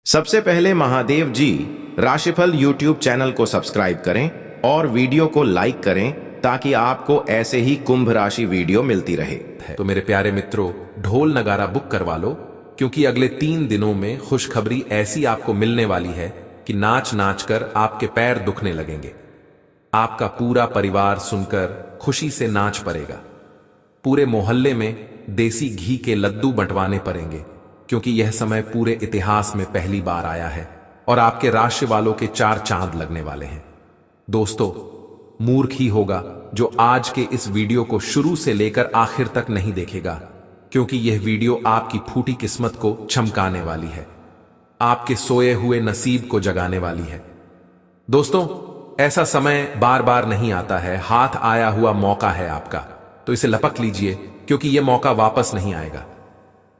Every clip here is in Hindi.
सबसे पहले महादेव जी राशिफल यूट्यूब चैनल को सब्सक्राइब करें और वीडियो को लाइक करें ताकि आपको ऐसे ही कुंभ राशि वीडियो मिलती रहे। तो मेरे प्यारे मित्रों, ढोल नगारा बुक करवा लो, क्योंकि अगले 3 दिनों में खुशखबरी ऐसी आपको मिलने वाली है कि नाच नाच कर आपके पैर दुखने लगेंगे। आपका पूरा परिवार सुनकर खुशी से नाच पड़ेगा। पूरे मोहल्ले में देसी घी के लड्डू बंटवाने पड़ेंगे, क्योंकि यह समय पूरे इतिहास में पहली बार आया है और आपके राशि वालों के 4 चांद लगने वाले हैं। दोस्तों, मूर्ख ही होगा जो आज के इस वीडियो को शुरू से लेकर आखिर तक नहीं देखेगा, क्योंकि यह वीडियो आपकी फूटी किस्मत को चमकाने वाली है, आपके सोए हुए नसीब को जगाने वाली है। दोस्तों, ऐसा समय बार बार नहीं आता है, हाथ आया हुआ मौका है आपका, तो इसे लपक लीजिए, क्योंकि यह मौका वापस नहीं आएगा।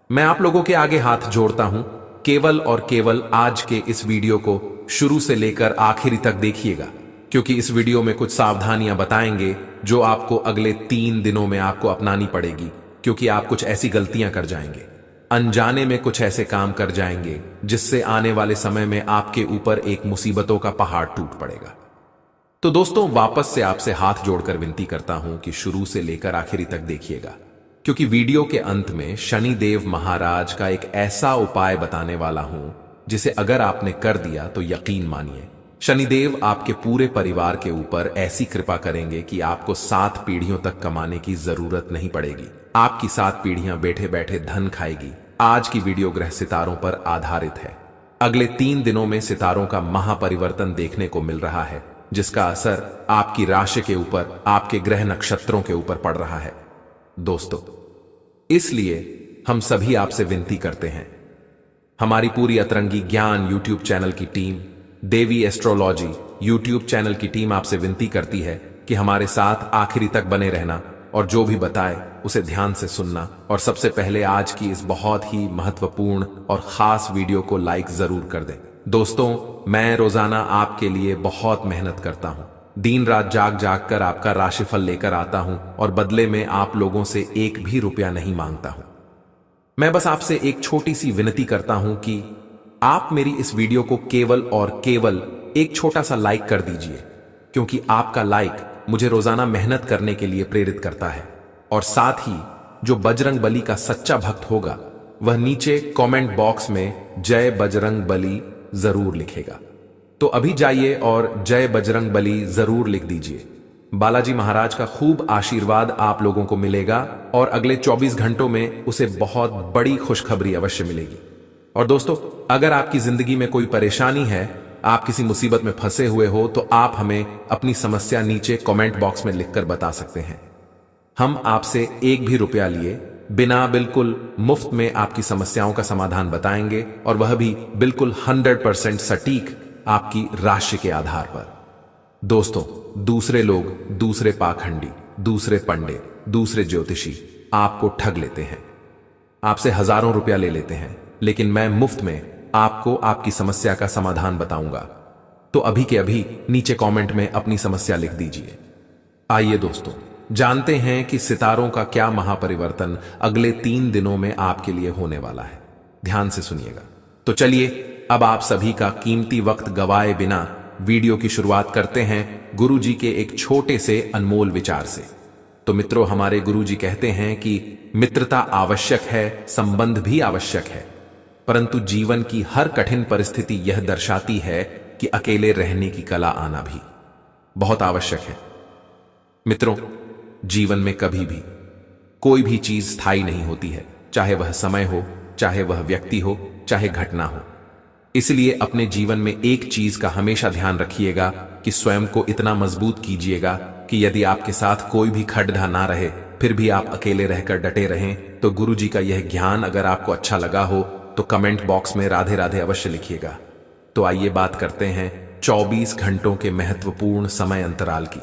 मैं आप लोगों के आगे हाथ जोड़ता हूं, केवल और केवल आज के इस वीडियो को शुरू से लेकर आखिरी तक देखिएगा, क्योंकि इस वीडियो में कुछ सावधानियां बताएंगे जो आपको अगले 3 दिनों में आपको अपनानी पड़ेगी, क्योंकि आप कुछ ऐसी गलतियां कर जाएंगे, अनजाने में कुछ ऐसे काम कर जाएंगे जिससे आने वाले समय में आपके ऊपर एक मुसीबतों का पहाड़ टूट पड़ेगा। तो दोस्तों, वापस से आपसे हाथ जोड़कर विनती करता हूं कि शुरू से लेकर आखिरी तक देखिएगा, क्योंकि वीडियो के अंत में शनिदेव महाराज का एक ऐसा उपाय बताने वाला हूं जिसे अगर आपने कर दिया तो यकीन मानिए, शनिदेव आपके पूरे परिवार के ऊपर ऐसी कृपा करेंगे कि आपको 7 पीढ़ियों तक कमाने की जरूरत नहीं पड़ेगी। आपकी 7 पीढ़ियां बैठे बैठे धन खाएगी। आज की वीडियो ग्रह सितारों पर आधारित है। अगले 3 दिनों में सितारों का महापरिवर्तन देखने को मिल रहा है, जिसका असर आपकी राशि के ऊपर, आपके ग्रह नक्षत्रों के ऊपर पड़ रहा है। दोस्तों, इसलिए हम सभी आपसे विनती करते हैं, हमारी पूरी अतरंगी ज्ञान यूट्यूब चैनल की टीम, देवी एस्ट्रोलॉजी यूट्यूब चैनल की टीम आपसे विनती करती है कि हमारे साथ आखिरी तक बने रहना और जो भी बताए उसे ध्यान से सुनना, और सबसे पहले आज की इस बहुत ही महत्वपूर्ण और खास वीडियो को लाइक जरूर कर दें। दोस्तों, मैं रोजाना आपके लिए बहुत मेहनत करता हूं, दिन रात जाग जाग कर आपका राशिफल लेकर आता हूं और बदले में आप लोगों से 1 भी रुपया नहीं मांगता हूं। मैं बस आपसे एक छोटी सी विनती करता हूं कि आप मेरी इस वीडियो को केवल और केवल एक छोटा सा लाइक कर दीजिए, क्योंकि आपका लाइक मुझे रोजाना मेहनत करने के लिए प्रेरित करता है। और साथ ही जो बजरंग बली का सच्चा भक्त होगा वह नीचे कमेंट बॉक्स में जय बजरंग बली जरूर लिखेगा। तो अभी जाइए और जय बजरंग बली जरूर लिख दीजिए। बालाजी महाराज का खूब आशीर्वाद आप लोगों को मिलेगा और अगले 24 घंटों में उसे बहुत बड़ी खुशखबरी अवश्य मिलेगी। और दोस्तों, अगर आपकी जिंदगी में कोई परेशानी है, आप किसी मुसीबत में फंसे हुए हो, तो आप हमें अपनी समस्या नीचे कमेंट बॉक्स में लिखकर बता सकते हैं। हम आपसे 1 भी रुपया लिए बिना बिल्कुल मुफ्त में आपकी समस्याओं का समाधान बताएंगे, और वह भी बिल्कुल 100% सटीक आपकी राशि के आधार पर। दोस्तों, दूसरे लोग, दूसरे पाखंडी, दूसरे पंडित, दूसरे ज्योतिषी आपको ठग लेते हैं, आपसे हजारों रुपया ले लेते हैं, लेकिन मैं मुफ्त में आपको आपकी समस्या का समाधान बताऊंगा। तो अभी के अभी नीचे कमेंट में अपनी समस्या लिख दीजिए। आइए दोस्तों, जानते हैं कि सितारों का क्या महापरिवर्तन अगले 3 दिनों में आपके लिए होने वाला है। ध्यान से सुनिएगा। तो चलिए, अब आप सभी का कीमती वक्त गवाए बिना वीडियो की शुरुआत करते हैं गुरुजी के एक छोटे से अनमोल विचार से। तो मित्रों, हमारे गुरुजी कहते हैं कि मित्रता आवश्यक है, संबंध भी आवश्यक है, परंतु जीवन की हर कठिन परिस्थिति यह दर्शाती है कि अकेले रहने की कला आना भी बहुत आवश्यक है। मित्रों, जीवन में कभी भी कोई भी चीज स्थायी नहीं होती है, चाहे वह समय हो, चाहे वह व्यक्ति हो, चाहे घटना हो। इसलिए अपने जीवन में एक चीज का हमेशा ध्यान रखिएगा कि स्वयं को इतना मजबूत कीजिएगा कि यदि आपके साथ कोई भी खड्डा ना रहे, फिर भी आप अकेले रहकर डटे रहें। तो गुरुजी का यह ज्ञान अगर आपको अच्छा लगा हो तो कमेंट बॉक्स में राधे राधे अवश्य लिखिएगा। तो आइए बात करते हैं 24 घंटों के महत्वपूर्ण समय अंतराल की।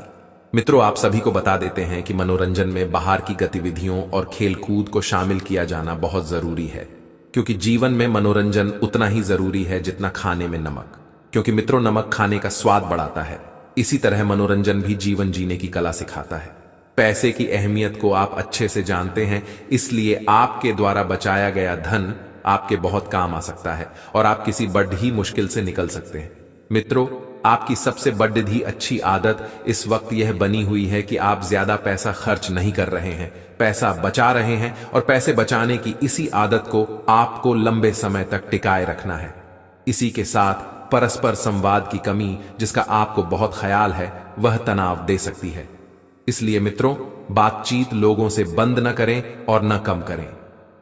मित्रों, आप सभी को बता देते हैं कि मनोरंजन में बाहर की गतिविधियों और खेलकूद को शामिल किया जाना बहुत जरूरी है, क्योंकि जीवन में मनोरंजन उतना ही जरूरी है जितना खाने में नमक, क्योंकि मित्रों, नमक खाने का स्वाद बढ़ाता है। इसी तरह मनोरंजन भी जीवन जीने की कला सिखाता है। पैसे की अहमियत को आप अच्छे से जानते हैं, इसलिए आपके द्वारा बचाया गया धन आपके बहुत काम आ सकता है और आप किसी बड़ी मुश्किल से निकल सकते हैं। मित्रों, आपकी सबसे बड़ी अच्छी आदत इस वक्त यह बनी हुई है कि आप ज्यादा पैसा खर्च नहीं कर रहे हैं, पैसा बचा रहे हैं और पैसे बचाने की इसी आदत को आपको लंबे समय तक टिकाए रखना है। इसी के साथ परस्पर संवाद की कमी, जिसका आपको बहुत ख्याल है, वह तनाव दे सकती है। इसलिए मित्रों, बातचीत लोगों से बंद न करें और न कम करें।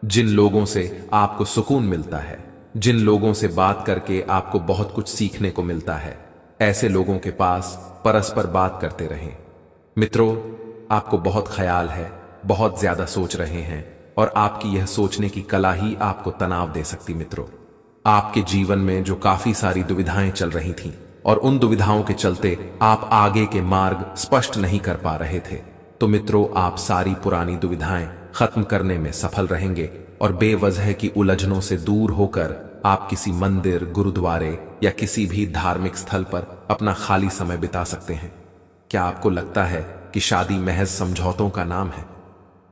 जिन लोगों से आपको सुकून मिलता है, जिन लोगों से बात करके आपको बहुत कुछ सीखने को मिलता है, ऐसे लोगों के पास परस्पर बात करते रहें। मित्रों, आपको बहुत ख्याल है, बहुत ज्यादा सोच रहे हैं और आपकी यह सोचने की कला ही आपको तनाव दे सकती। मित्रों, आपके जीवन में जो काफी सारी दुविधाएं चल रही थीं और उन दुविधाओं के चलते आप आगे के मार्ग स्पष्ट नहीं कर पा रहे थे, तो मित्रों, आप सारी पुरानी दुविधाएं खत्म करने में सफल रहेंगे और बेवजह की उलझनों से दूर होकर आप किसी मंदिर, गुरुद्वारे या किसी भी धार्मिक स्थल पर अपना खाली समय बिता सकते हैं। क्या आपको लगता है कि शादी महज समझौतों का नाम है?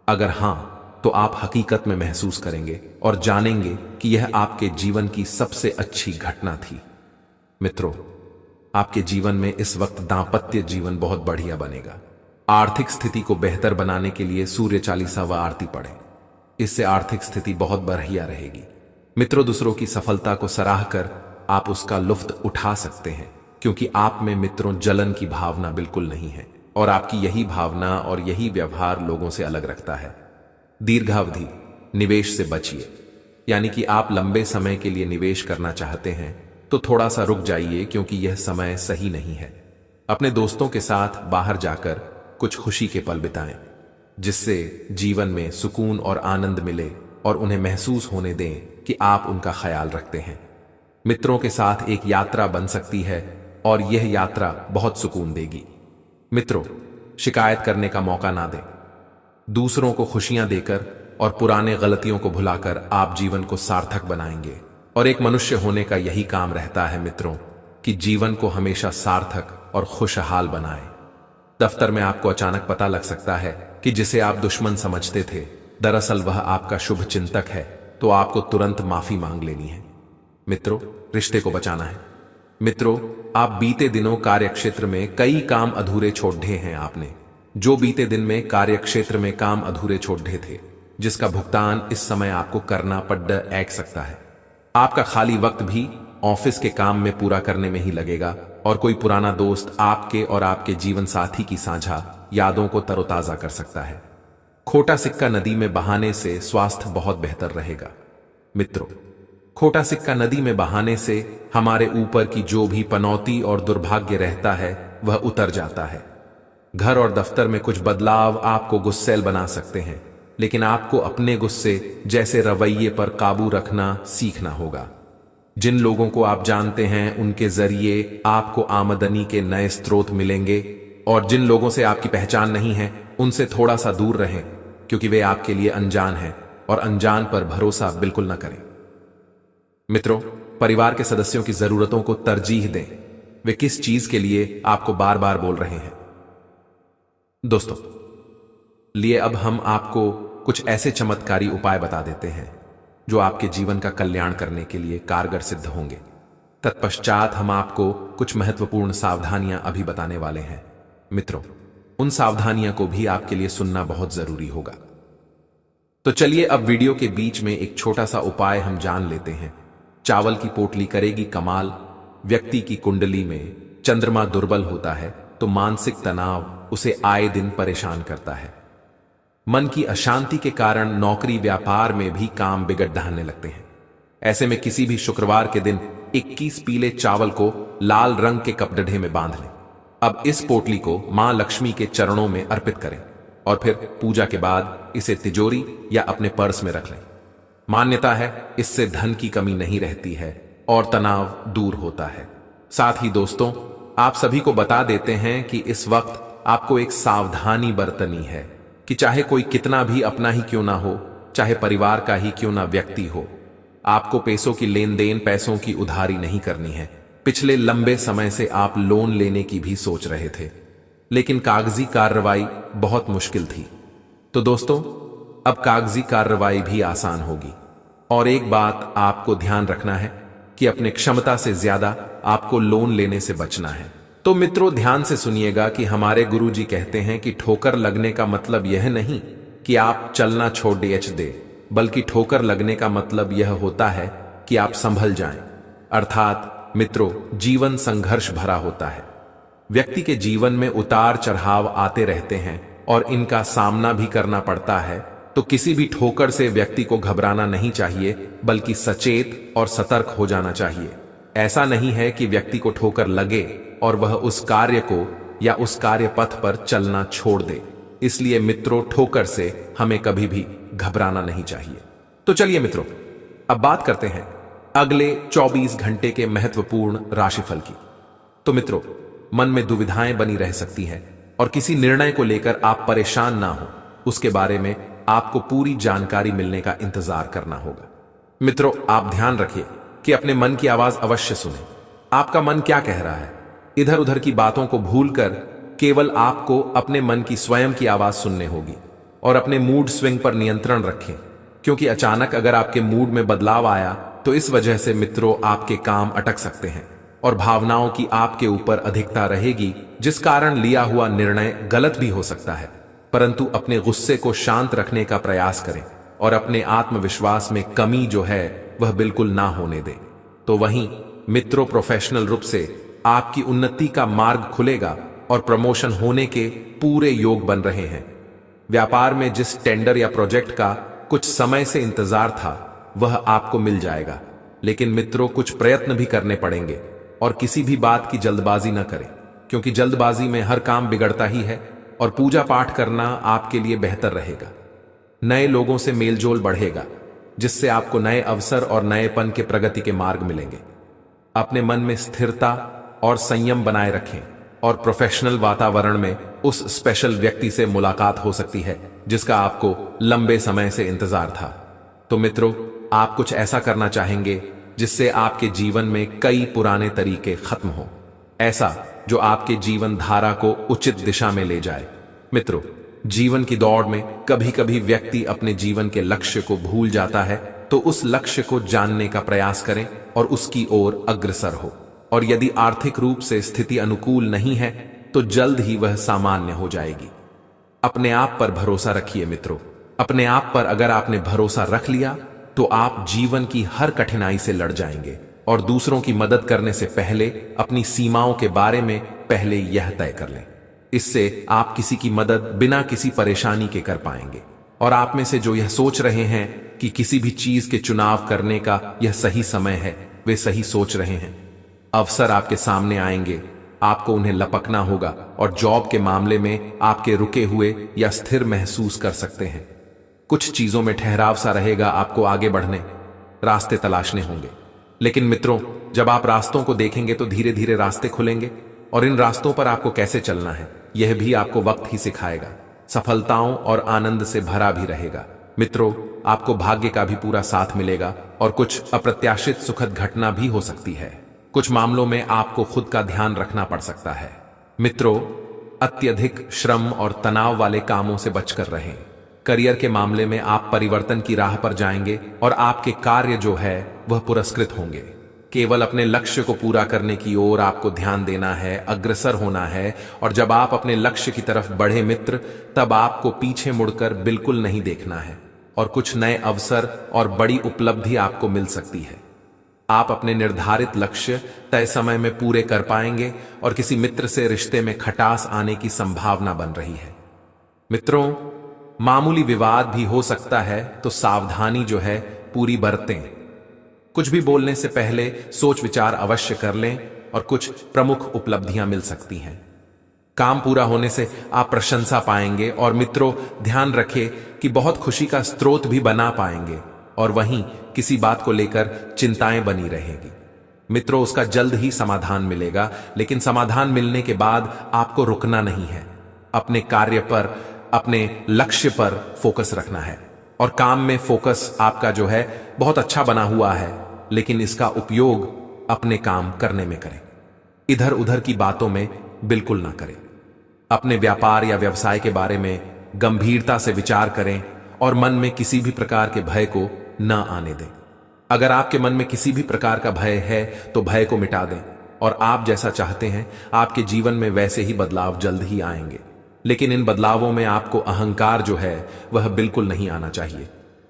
अगर हां, तो आप हकीकत में महसूस करेंगे और जानेंगे कि यह आपके जीवन की सबसे अच्छी घटना थी। मित्रों, आपके जीवन में इस वक्त दांपत्य जीवन बहुत बढ़िया बनेगा। आर्थिक स्थिति को बेहतर बनाने के लिए सूर्य चालीसा व आरती पढ़ें। इससे आर्थिक स्थिति बहुत बढ़िया रहेगी। मित्रों, दूसरों की सफलता को सराह कर आप उसका लुफ्त उठा सकते हैं, क्योंकि आप में मित्रों जलन की भावना बिल्कुल नहीं है और आपकी यही भावना और यही व्यवहार लोगों से अलग रखता है। दीर्घावधि निवेश से बचिए, यानी कि आप लंबे समय के लिए निवेश करना चाहते हैं तो थोड़ा सा रुक जाइए, क्योंकि यह समय सही नहीं है। अपने दोस्तों के साथ बाहर जाकर कुछ खुशी के पल बिताएं, जिससे जीवन में सुकून और आनंद मिले और उन्हें महसूस होने दें कि आप उनका ख्याल रखते हैं। मित्रों के साथ एक यात्रा बन सकती है और यह यात्रा बहुत सुकून देगी। मित्रों, शिकायत करने का मौका ना दें। दूसरों को खुशियां देकर और पुराने गलतियों को भुलाकर आप जीवन को सार्थक बनाएंगे और एक मनुष्य होने का यही काम रहता है मित्रों, कि जीवन को हमेशा सार्थक और खुशहाल बनाएं। दफ्तर में आपको अचानक पता लग सकता है कि जिसे आप दुश्मन समझते थे, दरअसल वह आपका शुभ चिंतक है, तो आपको तुरंत माफी मांग लेनी है। मित्रों, रिश्ते को बचाना है। मित्रों, आप बीते दिनों कार्यक्षेत्र में कई काम अधूरे छोड़ दिए हैं। आपने जो बीते दिन में कार्यक्षेत्र में काम अधूरे छोड़ दिए थे, जिसका भुगतान इस समय आपको करना पड़ सकता है। आपका खाली वक्त भी ऑफिस के काम में पूरा करने में ही लगेगा और कोई पुराना दोस्त आपके और आपके जीवन साथी की साझा यादों को तरोताजा कर सकता है। खोटा सिक्का नदी में बहाने से स्वास्थ्य बहुत बेहतर रहेगा। मित्रों, खोटा सिक्का नदी में बहाने से हमारे ऊपर की जो भी पनौती और दुर्भाग्य रहता है वह उतर जाता है। घर और दफ्तर में कुछ बदलाव आपको गुस्सैल बना सकते हैं, लेकिन आपको अपने गुस्से जैसे रवैये पर काबू रखना सीखना होगा। जिन लोगों को आप जानते हैं उनके जरिए आपको आमदनी के नए स्रोत मिलेंगे और जिन लोगों से आपकी पहचान नहीं है उनसे थोड़ा सा दूर रहें, क्योंकि वे आपके लिए अनजान हैं और अनजान पर भरोसा बिल्कुल न करें। मित्रों, परिवार के सदस्यों की जरूरतों को तरजीह दें। वे किस चीज के लिए आपको बार बार बोल रहे हैं। दोस्तों, लिए अब हम आपको कुछ ऐसे चमत्कारी उपाय बता देते हैं जो आपके जीवन का कल्याण करने के लिए कारगर सिद्ध होंगे। तत्पश्चात हम आपको कुछ महत्वपूर्ण सावधानियां अभी बताने वाले हैं। मित्रों, उन सावधानियों को भी आपके लिए सुनना बहुत जरूरी होगा। तो चलिए अब वीडियो के बीच में एक छोटा सा उपाय हम जान लेते हैं। चावल की पोटली करेगी कमाल। व्यक्ति की कुंडली में चंद्रमा दुर्बल होता है तो मानसिक तनाव उसे आए दिन परेशान करता है। मन की अशांति के कारण नौकरी व्यापार में भी काम बिगड़ ढहने लगते हैं। ऐसे में किसी भी शुक्रवार के दिन 21 पीले चावल को लाल रंग के कपड़े में बांध लें। अब इस पोटली को मां लक्ष्मी के चरणों में अर्पित करें और फिर पूजा के बाद इसे तिजोरी या अपने पर्स में रख लें। मान्यता है इससे धन की कमी नहीं रहती है और तनाव दूर होता है। साथ ही दोस्तों, आप सभी को बता देते हैं कि इस वक्त आपको एक सावधानी बरतनी है कि चाहे कोई कितना भी अपना ही क्यों ना हो, चाहे परिवार का ही क्यों ना व्यक्ति हो, आपको पैसों की लेन देन, पैसों की उधारी नहीं करनी है। पिछले लंबे समय से आप लोन लेने की भी सोच रहे थे, लेकिन कागजी कार्रवाई बहुत मुश्किल थी। तो दोस्तों, अब कागजी कार्रवाई भी आसान होगी। और एक बात आपको ध्यान रखना है कि अपने क्षमता से ज्यादा आपको लोन लेने से बचना है। तो मित्रों, ध्यान से सुनिएगा कि हमारे गुरुजी कहते हैं कि ठोकर लगने का मतलब यह नहीं कि आप चलना छोड़ दे, बल्कि ठोकर लगने का मतलब यह होता है कि आप संभल जाएं। अर्थात मित्रों, जीवन संघर्ष भरा होता है। व्यक्ति के जीवन में उतार चढ़ाव आते रहते हैं और इनका सामना भी करना पड़ता है। तो किसी भी ठोकर से व्यक्ति को घबराना नहीं चाहिए, बल्कि सचेत और सतर्क हो जाना चाहिए। ऐसा नहीं है कि व्यक्ति को ठोकर लगे और वह उस कार्य को या उस कार्य पथ पर चलना छोड़ दे। इसलिए मित्रों, ठोकर से हमें कभी भी घबराना नहीं चाहिए। तो चलिए मित्रों, अब बात करते हैं अगले 24 घंटे के महत्वपूर्ण राशिफल की। तो मित्रों, मन में दुविधाएं बनी रह सकती हैं और किसी निर्णय को लेकर आप परेशान ना हो, उसके बारे में आपको पूरी जानकारी मिलने का इंतजार करना होगा। मित्रों, आप ध्यान रखिए कि अपने मन की आवाज अवश्य सुने। आपका मन क्या कह रहा है? इधर उधर की बातों को भूलकर केवल आपको अपने मन की स्वयं की आवाज सुनने होगी और अपने मूड स्विंग पर नियंत्रण रखें, क्योंकि अचानक अगर आपके मूड में बदलाव आया तो इस वजह से मित्रों आपके काम अटक सकते हैं और भावनाओं की आपके ऊपर अधिकता रहेगी, जिस कारण लिया हुआ निर्णय गलत भी हो सकता है। परंतु अपने गुस्से को शांत रखने का प्रयास करें और अपने आत्मविश्वास में कमी जो है वह बिल्कुल ना होने दें। तो वहीं मित्रों, प्रोफेशनल रूप से आपकी उन्नति का मार्ग खुलेगा और प्रमोशन होने के पूरे योग बन रहे हैं। व्यापार में जिस टेंडर या प्रोजेक्ट का कुछ समय से इंतजार था वह आपको मिल जाएगा, लेकिन मित्रों कुछ प्रयत्न भी करने पड़ेंगे और किसी भी बात की जल्दबाजी न करें, क्योंकि जल्दबाजी में हर काम बिगड़ता ही है और पूजा पाठ करना आपके लिए बेहतर रहेगा। नए लोगों से मेलजोल बढ़ेगा, जिससे आपको नए अवसर और नएपन के प्रगति के मार्ग मिलेंगे। अपने मन में स्थिरता और संयम बनाए रखें और प्रोफेशनल वातावरण में उस स्पेशल व्यक्ति से मुलाकात हो सकती है जिसका आपको लंबे समय से इंतजार था। तो मित्रों, आप कुछ ऐसा करना चाहेंगे जिससे आपके जीवन में कई पुराने तरीके खत्म हो, ऐसा जो आपके जीवन धारा को उचित दिशा में ले जाए। मित्रों, जीवन की दौड़ में कभी कभी व्यक्ति अपने जीवन के लक्ष्य को भूल जाता है, तो उस लक्ष्य को जानने का प्रयास करें और उसकी ओर अग्रसर हो। और यदि आर्थिक रूप से स्थिति अनुकूल नहीं है तो जल्द ही वह सामान्य हो जाएगी। अपने आप पर भरोसा रखिए मित्रों। अपने आप पर अगर आपने भरोसा रख लिया तो आप जीवन की हर कठिनाई से लड़ जाएंगे और दूसरों की मदद करने से पहले अपनी सीमाओं के बारे में पहले यह तय कर लें। इससे आप किसी की मदद बिना किसी परेशानी के कर पाएंगे। और आप में से जो यह सोच रहे हैं कि किसी भी चीज के चुनाव करने का यह सही समय है, वे सही सोच रहे हैं। अवसर आपके सामने आएंगे, आपको उन्हें लपकना होगा और जॉब के मामले में आपके रुके हुए या स्थिर महसूस कर सकते हैं। कुछ चीजों में ठहराव सा रहेगा, आपको आगे बढ़ने रास्ते तलाशने होंगे। लेकिन मित्रों, जब आप रास्तों को देखेंगे तो धीरे धीरे रास्ते खुलेंगे और इन रास्तों पर आपको कैसे चलना है यह भी आपको वक्त ही सिखाएगा। सफलताओं और आनंद से भरा भी रहेगा। मित्रों, आपको भाग्य का भी पूरा साथ मिलेगा और कुछ अप्रत्याशित सुखद घटना भी हो सकती है। कुछ मामलों में आपको खुद का ध्यान रखना पड़ सकता है। मित्रों, अत्यधिक श्रम और तनाव वाले कामों से बचकर रहें। करियर के मामले में आप परिवर्तन की राह पर जाएंगे और आपके कार्य जो है वह पुरस्कृत होंगे। केवल अपने लक्ष्य को पूरा करने की ओर आपको ध्यान देना है, अग्रसर होना है। और जब आप अपने लक्ष्य की तरफ बढ़े मित्र, तब आपको पीछे मुड़कर बिल्कुल नहीं देखना है और कुछ नए अवसर और बड़ी उपलब्धि आपको मिल सकती है। आप अपने निर्धारित लक्ष्य तय समय में पूरे कर पाएंगे और किसी मित्र से रिश्ते में खटास आने की संभावना बन रही है। मित्रों, मामूली विवाद भी हो सकता है, तो सावधानी जो है पूरी बरतें। कुछ भी बोलने से पहले सोच विचार अवश्य कर लें और कुछ प्रमुख उपलब्धियां मिल सकती हैं। काम पूरा होने से आप प्रशंसा पाएंगे और मित्रों, ध्यान रखें कि बहुत खुशी का स्रोत भी बना पाएंगे और वहीं किसी बात को लेकर चिंताएं बनी रहेगी। मित्रों, उसका जल्द ही समाधान मिलेगा, लेकिन समाधान मिलने के बाद आपको रुकना नहीं है। अपने कार्य पर, अपने लक्ष्य पर फोकस रखना है और काम में फोकस आपका जो है बहुत अच्छा बना हुआ है, लेकिन इसका उपयोग अपने काम करने में करें। इधर उधर की बातों में बिल्कुल ना करें। अपने व्यापार या व्यवसाय के बारे में गंभीरता से विचार करें और मन में किसी भी प्रकार के भय को न आने दें। अगर आपके मन में किसी भी प्रकार का भय है तो भय को मिटा दें, और आप जैसा चाहते हैं आपके जीवन में वैसे ही बदलाव जल्द ही आएंगे। लेकिन इन बदलावों में आपको अहंकार जो है वह बिल्कुल नहीं आना चाहिए।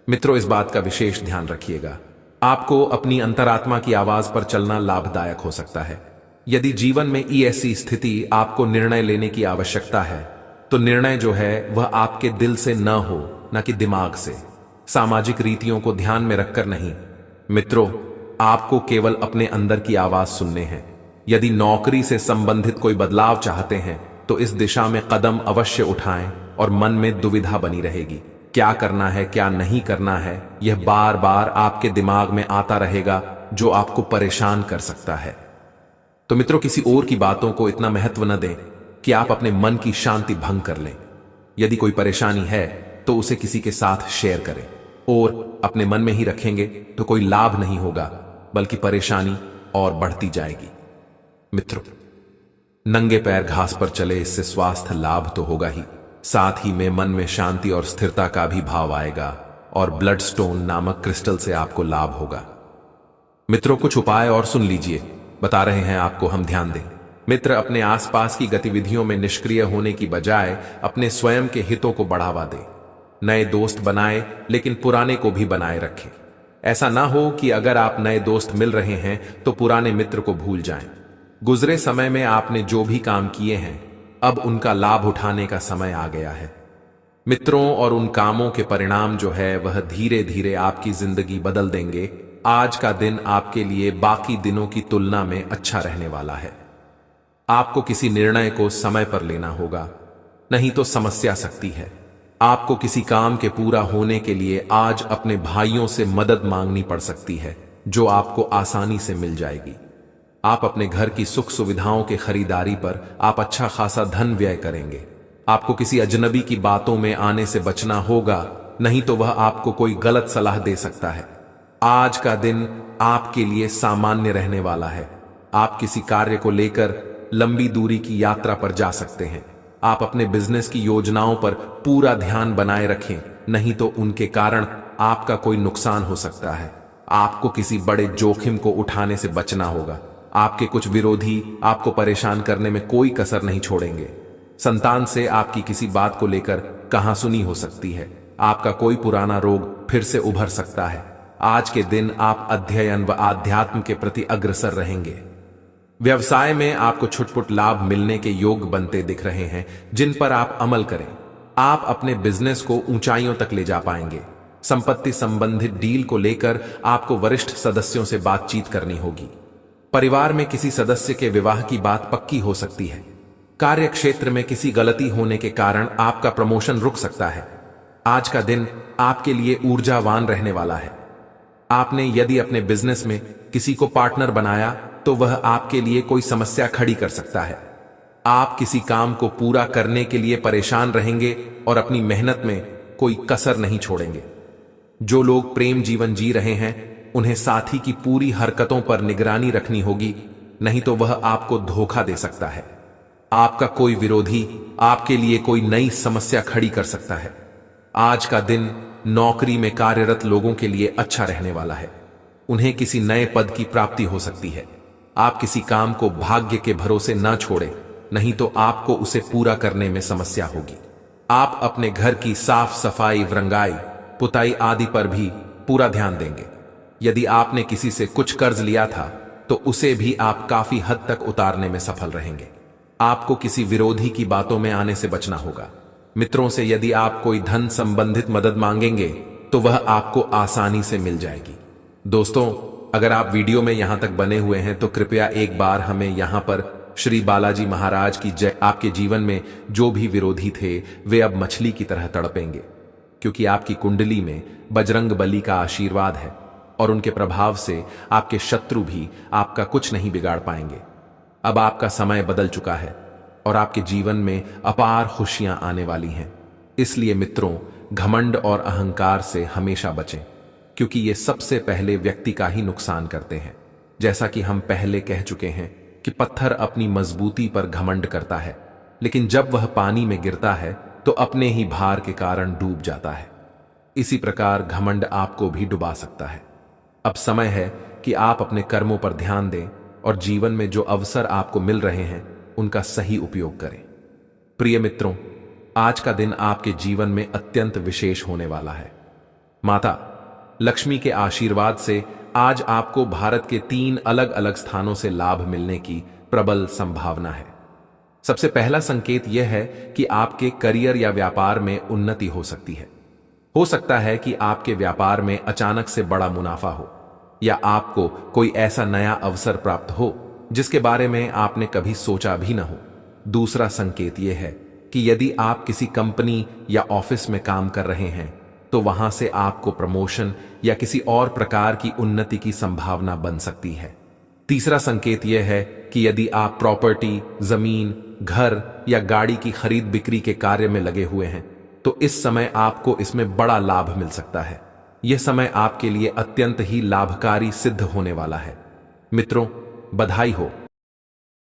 मित्रों, इस बात का विशेष ध्यान रखिएगा। आपको अपनी अंतरात्मा की आवाज पर चलना लाभदायक हो सकता है। यदि जीवन में ऐसी स्थिति आपको निर्णय लेने की आवश्यकता है तो निर्णय जो है वह आपके दिल से न हो, न कि दिमाग से, सामाजिक रीतियों को ध्यान में रखकर नहीं। मित्रों, आपको केवल अपने अंदर की आवाज सुनने हैं। यदि नौकरी से संबंधित कोई बदलाव चाहते हैं तो इस दिशा में कदम अवश्य उठाएं, और मन में दुविधा बनी रहेगी। क्या करना है, क्या नहीं करना है, यह बार बार आपके दिमाग में आता रहेगा, जो आपको परेशान कर सकता है। तो मित्रों, किसी और की बातों को इतना महत्व न दें कि आप अपने मन की शांति भंग कर लें। यदि कोई परेशानी है तो उसे किसी के साथ शेयर करें, और अपने मन में ही रखेंगे तो कोई लाभ नहीं होगा, बल्कि परेशानी और बढ़ती जाएगी। मित्रों, नंगे पैर घास पर चले, इससे स्वास्थ्य लाभ तो होगा ही, साथ ही में मन में शांति और स्थिरता का भी भाव आएगा, और ब्लड स्टोन नामक क्रिस्टल से आपको लाभ होगा। मित्रों, कुछ उपाय और सुन लीजिए, बता रहे हैं आपको, हम ध्यान दें। मित्र, अपने आसपास की गतिविधियों में निष्क्रिय होने की बजाय अपने स्वयं के हितों को बढ़ावा दें। नए दोस्त बनाए, लेकिन पुराने को भी बनाए रखें। ऐसा ना हो कि अगर आप नए दोस्त मिल रहे हैं तो पुराने मित्र को भूल जाएं। गुजरे समय में आपने जो भी काम किए हैं, अब उनका लाभ उठाने का समय आ गया है। मित्रों, और उन कामों के परिणाम जो है वह धीरे धीरे आपकी जिंदगी बदल देंगे। आज का दिन आपके लिए बाकी दिनों की तुलना में अच्छा रहने वाला है। आपको किसी निर्णय को समय पर लेना होगा, नहीं तो समस्या सकती है। आपको किसी काम के पूरा होने के लिए आज अपने भाइयों से मदद मांगनी पड़ सकती है, जो आपको आसानी से मिल जाएगी। आप अपने घर की सुख सुविधाओं के खरीदारी पर आप अच्छा खासा धन व्यय करेंगे। आपको किसी अजनबी की बातों में आने से बचना होगा, नहीं तो वह आपको कोई गलत सलाह दे सकता है। आज का दिन आपके लिए सामान्य रहने वाला है। आप किसी कार्य को लेकर लंबी दूरी की यात्रा पर जा सकते हैं। आप अपने बिजनेस की योजनाओं पर पूरा ध्यान बनाए रखें, नहीं तो उनके कारण आपका कोई नुकसान हो सकता है। आपको किसी बड़े जोखिम को उठाने से बचना होगा। आपके कुछ विरोधी आपको परेशान करने में कोई कसर नहीं छोड़ेंगे। संतान से आपकी किसी बात को लेकर कहासुनी हो सकती है। आपका कोई पुराना रोग फिर से उभर सकता है। आज के दिन आप अध्ययन व आध्यात्म के प्रति अग्रसर रहेंगे। व्यवसाय में आपको छुटपुट लाभ मिलने के योग बनते दिख रहे हैं, जिन पर आप अमल करें। आप अपने बिजनेस को ऊंचाइयों तक ले जा पाएंगे। संपत्ति संबंधित डील को लेकर आपको वरिष्ठ सदस्यों से बातचीत करनी होगी। परिवार में किसी सदस्य के विवाह की बात पक्की हो सकती है। कार्य क्षेत्र में किसी गलती होने के कारण आपका प्रमोशन रुक सकता है। आज का दिन आपके लिए ऊर्जावान रहने वाला है। आपने यदि अपने बिजनेस में किसी को पार्टनर बनाया तो वह आपके लिए कोई समस्या खड़ी कर सकता है। आप किसी काम को पूरा करने के लिए परेशान रहेंगे और अपनी मेहनत में कोई कसर नहीं छोड़ेंगे। जो लोग प्रेम जीवन जी रहे हैं उन्हें साथी की पूरी हरकतों पर निगरानी रखनी होगी, नहीं तो वह आपको धोखा दे सकता है। आपका कोई विरोधी आपके लिए कोई नई समस्या खड़ी कर सकता है। आज का दिन नौकरी में कार्यरत लोगों के लिए अच्छा रहने वाला है। उन्हें किसी नए पद की प्राप्ति हो सकती है। आप किसी काम को भाग्य के भरोसे न छोड़ें, नहीं तो आपको उसे पूरा करने में समस्या होगी। आप अपने घर की साफ सफाई, रंगाई, पुताई आदि पर भी पूरा ध्यान देंगे। यदि आपने किसी से कुछ कर्ज लिया था तो उसे भी आप काफी हद तक उतारने में सफल रहेंगे। आपको किसी विरोधी की बातों में आने से बचना होगा। मित्रों से यदि आप कोई धन संबंधित मदद मांगेंगे तो वह आपको आसानी से मिल जाएगी। दोस्तों, अगर आप वीडियो में यहां तक बने हुए हैं तो कृपया एक बार हमें यहां पर श्री बालाजी महाराज की जय। आपके जीवन में जो भी विरोधी थे वे अब मछली की तरह तड़पेंगे, क्योंकि आपकी कुंडली में बजरंग बली का आशीर्वाद है और उनके प्रभाव से आपके शत्रु भी आपका कुछ नहीं बिगाड़ पाएंगे। अब आपका समय बदल चुका है और आपके जीवन में अपार खुशियां आने वाली हैं। इसलिए मित्रों, घमंड और अहंकार से हमेशा बचें, क्योंकि ये सबसे पहले व्यक्ति का ही नुकसान करते हैं। जैसा कि हम पहले कह चुके हैं कि पत्थर अपनी मजबूती पर घमंड करता है, लेकिन जब वह पानी में गिरता है तो अपने ही भार के कारण डूब जाता है। इसी प्रकार घमंड आपको भी डुबा सकता है। अब समय है कि आप अपने कर्मों पर ध्यान दें और जीवन में जो अवसर आपको मिल रहे हैं उनका सही उपयोग करें। प्रिय मित्रों, आज का दिन आपके जीवन में अत्यंत विशेष होने वाला है। माता लक्ष्मी के आशीर्वाद से आज आपको भारत के 3 अलग अलग स्थानों से लाभ मिलने की प्रबल संभावना है। सबसे पहला संकेत यह है कि आपके करियर या व्यापार में उन्नति हो सकती है। हो सकता है कि आपके व्यापार में अचानक से बड़ा मुनाफा हो या आपको कोई ऐसा नया अवसर प्राप्त हो जिसके बारे में आपने कभी सोचा भी न हो। दूसरा संकेत यह है कि यदि आप किसी कंपनी या ऑफिस में काम कर रहे हैं तो वहां से आपको प्रमोशन या किसी और प्रकार की उन्नति की संभावना बन सकती है। तीसरा संकेत यह है कि यदि आप प्रॉपर्टी, जमीन, घर या गाड़ी की खरीद बिक्री के कार्य में लगे हुए हैं तो इस समय आपको इसमें बड़ा लाभ मिल सकता है। यह समय आपके लिए अत्यंत ही लाभकारी सिद्ध होने वाला है। मित्रों, बधाई हो,